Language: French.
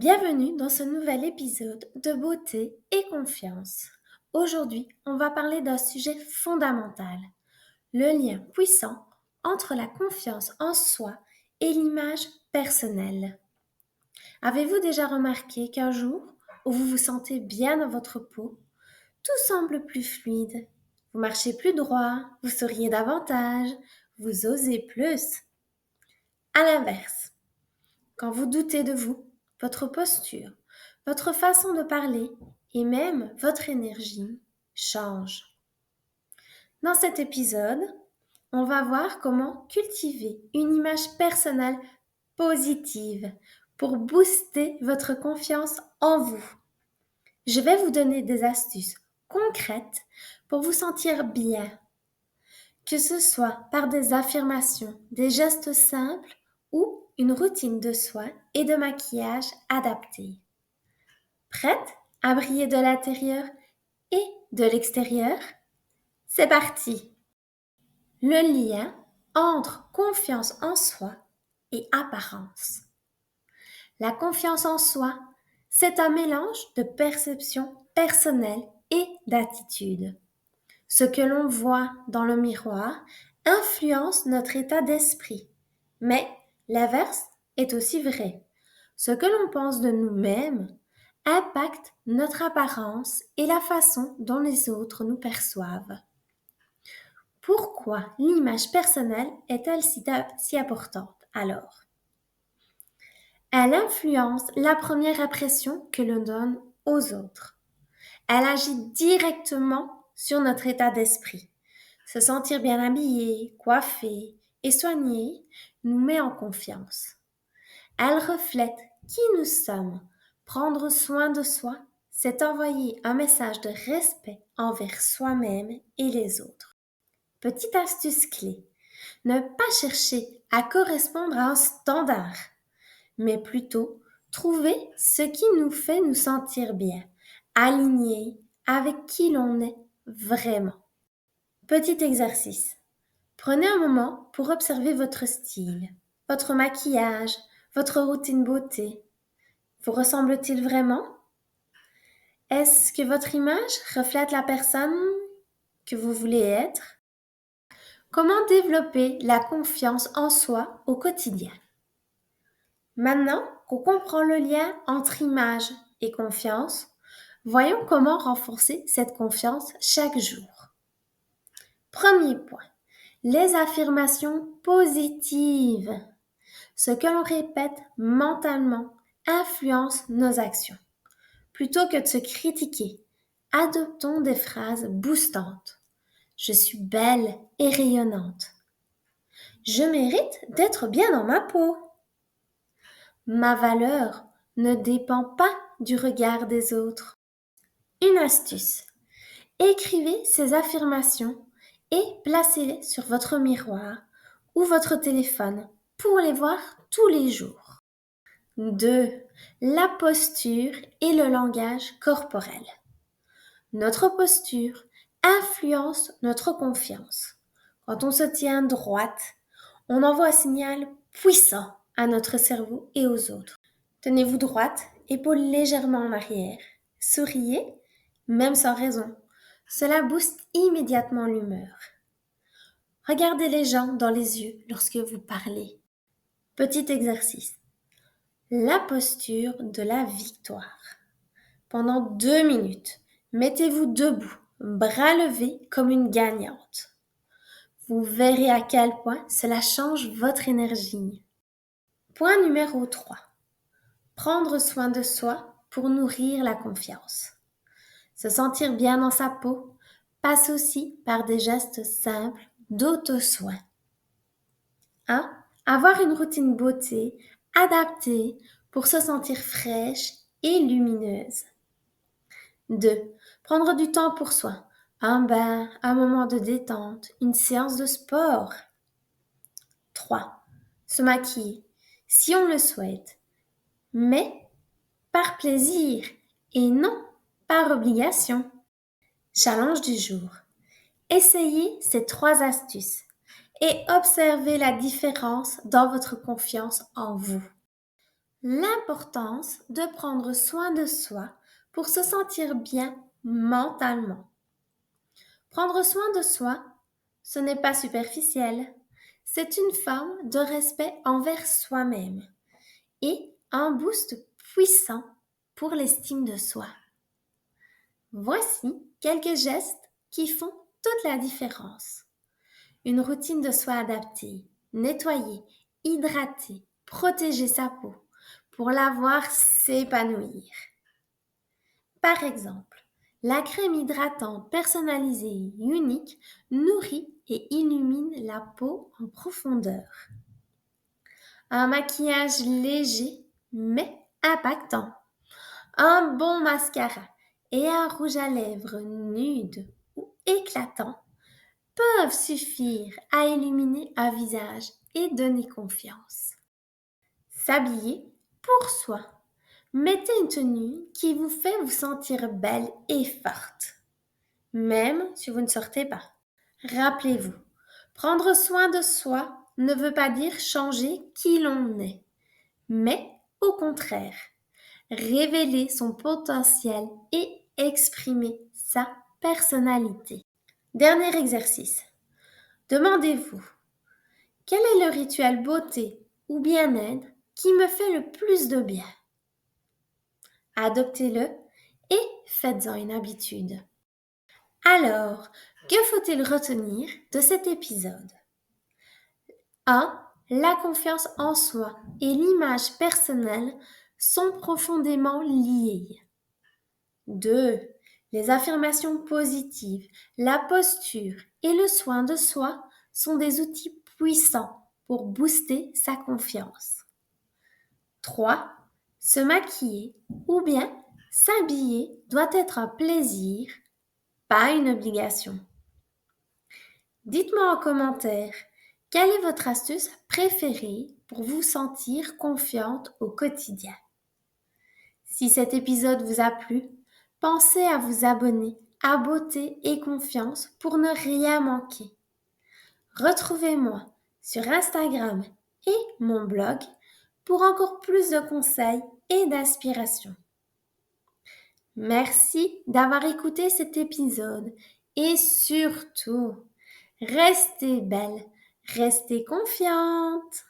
Bienvenue dans ce nouvel épisode de beauté et confiance. Aujourd'hui, on va parler d'un sujet fondamental, le lien puissant entre la confiance en soi et l'image personnelle. Avez-vous déjà remarqué qu'un jour où vous vous sentez bien dans votre peau, tout semble plus fluide? Vous marchez plus droit, vous souriez davantage, vous osez plus. À l'inverse, quand vous doutez de vous, votre posture, votre façon de parler et même votre énergie changent. Dans cet épisode, on va voir comment cultiver une image personnelle positive pour booster votre confiance en vous. Je vais vous donner des astuces concrètes pour vous sentir bien, que ce soit par des affirmations, des gestes simples ou une routine de soins et de maquillage adaptée. Prête à briller de l'intérieur et de l'extérieur? C'est parti! Le lien entre confiance en soi et apparence. La confiance en soi, c'est un mélange de perception personnelle et d'attitude. Ce que l'on voit dans le miroir influence notre état d'esprit. Mais l'inverse est aussi vrai. Ce que l'on pense de nous-mêmes impacte notre apparence et la façon dont les autres nous perçoivent. Pourquoi l'image personnelle est-elle si importante alors? Elle influence la première impression que l'on donne aux autres. Elle agit directement sur notre état d'esprit. Se sentir bien habillé, coiffé et soigné nous met en confiance. Elle reflète qui nous sommes. Prendre soin de soi, c'est envoyer un message de respect envers soi-même et les autres. Petite astuce clé, ne pas chercher à correspondre à un standard, mais plutôt trouver ce qui nous fait nous sentir bien, alignés avec qui l'on est vraiment. Petit exercice. Prenez un moment pour observer votre style, votre maquillage, votre routine beauté. Vous ressemble-t-il vraiment? Est-ce que votre image reflète la personne que vous voulez être? Comment développer la confiance en soi au quotidien? Maintenant qu'on comprend le lien entre image et confiance, voyons comment renforcer cette confiance chaque jour. Premier point, les affirmations positives. Ce que l'on répète mentalement influence nos actions. Plutôt que de se critiquer, adoptons des phrases boostantes. Je suis belle et rayonnante. Je mérite d'être bien dans ma peau. Ma valeur ne dépend pas du regard des autres. Une astuce. Écrivez ces affirmations et placez-les sur votre miroir ou votre téléphone pour les voir tous les jours. 2. La posture et le langage corporel. Notre posture influence notre confiance. Quand on se tient droite, on envoie un signal puissant à notre cerveau et aux autres. Tenez-vous droite, épaules légèrement en arrière. Souriez, même sans raison. Cela booste immédiatement l'humeur. Regardez les gens dans les yeux lorsque vous parlez. Petit exercice. La posture de la victoire. Pendant 2 minutes, mettez-vous debout, bras levés comme une gagnante. Vous verrez à quel point cela change votre énergie. Point numéro 3. Prendre soin de soi pour nourrir la confiance. Se sentir bien dans sa peau passe aussi par des gestes simples d'auto-soin. 1. Avoir une routine beauté adaptée pour se sentir fraîche et lumineuse. 2. Prendre du temps pour soi. Un bain, un moment de détente, une séance de sport. 3. Se maquiller, si on le souhaite, mais par plaisir et non par obligation. Challenge du jour. Essayez ces 3 astuces et observez la différence dans votre confiance en vous. L'importance de prendre soin de soi pour se sentir bien mentalement. Prendre soin de soi, ce n'est pas superficiel. C'est une forme de respect envers soi-même et un boost puissant pour l'estime de soi. Voici quelques gestes qui font toute la différence. Une routine de soins adaptée, nettoyer, hydrater, protéger sa peau pour la voir s'épanouir. Par exemple, la crème hydratante personnalisée et unique nourrit et illumine la peau en profondeur. Un maquillage léger mais impactant. Un bon mascara et un rouge à lèvres nude ou éclatant peuvent suffire à illuminer un visage et donner confiance. S'habiller pour soi. Mettez une tenue qui vous fait vous sentir belle et forte, même si vous ne sortez pas. Rappelez-vous, prendre soin de soi ne veut pas dire changer qui l'on est, mais au contraire, révéler son potentiel et exprimer sa personnalité. Dernier exercice. Demandez-vous, quel est le rituel beauté ou bien-être qui me fait le plus de bien? Adoptez-le et faites-en une habitude. Alors, que faut-il retenir de cet épisode? 1. La confiance en soi et l'image personnelle sont profondément liées. 2. Les affirmations positives, la posture et le soin de soi sont des outils puissants pour booster sa confiance. 3. Se maquiller ou bien s'habiller doit être un plaisir, pas une obligation. Dites-moi en commentaire, quelle est votre astuce préférée pour vous sentir confiante au quotidien? Si cet épisode vous a plu, pensez à vous abonner à Beauté et Confiance pour ne rien manquer. Retrouvez-moi sur Instagram et mon blog pour encore plus de conseils et d'inspiration. Merci d'avoir écouté cet épisode et surtout, restez belle, restez confiante.